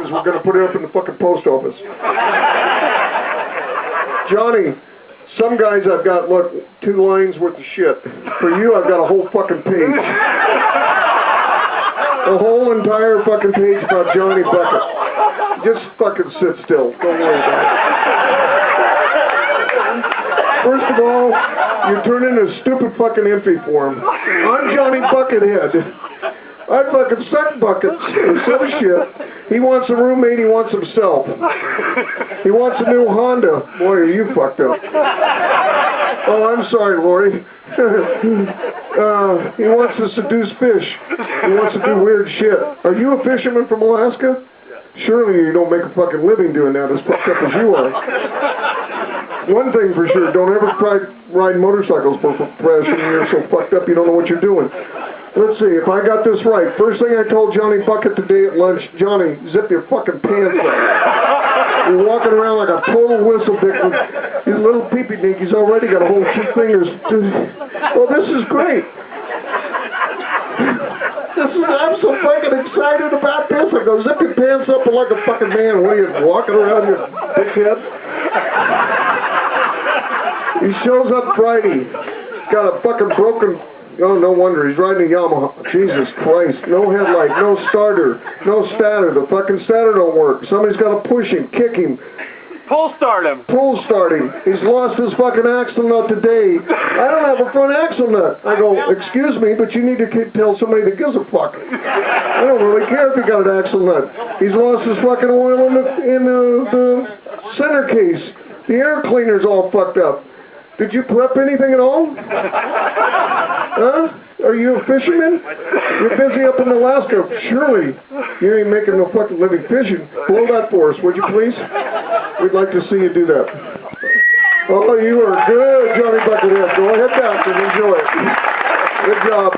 because we're going to put it up in the fucking post office. Johnny, some guys I've got, look, 2 lines worth of shit. For you, I've got a whole fucking page. A whole entire fucking page about Johnny Bucket. Just fucking sit still. Don't worry about it. First of all, you turn in a stupid fucking entry form. I'm Johnny Buckethead. I fucking suck buckets. Some shit. He wants a roommate, he wants himself. He wants a new Honda. Boy, are you fucked up. Oh, I'm sorry, Lori. He wants to seduce fish. He wants to do weird shit. Are you a fisherman from Alaska? Surely you don't make a fucking living doing that as fucked up as you are. One thing for sure, don't ever try riding motorcycles for profession. You're so fucked up you don't know what you're doing. Let's see, if I got this right, first thing I told Johnny Bucket today at lunch, Johnny, zip your fucking pants up. You're walking around like a total whistle dick with his little peepee dink. He's already got a whole 2 fingers. Well, this is great. I'm so fucking excited about this. I go, zip your pants up like a fucking man. What are you, walking around your dickhead? He shows up Friday. He's got a fucking broken... Oh, no wonder. He's riding a Yamaha. Jesus Christ. No headlight, no starter, no starter. The fucking starter don't work. Somebody's got to push him, kick him. Pull start him. Pull start him. He's lost his fucking axle nut today. I don't have a front axle nut. I go, excuse me, but you need to tell somebody that gives a fuck. I don't really care if he got an axle nut. He's lost his fucking oil in the center case. The air cleaner's all fucked up. Did you prep anything at all? Huh? Are you a fisherman? You're busy up in Alaska. Surely you ain't making no fucking living fishing. Blow that for us, would you please? We'd like to see you do that. Oh, you are good, Johnny Buckethead. Go ahead back and enjoy it. Good job.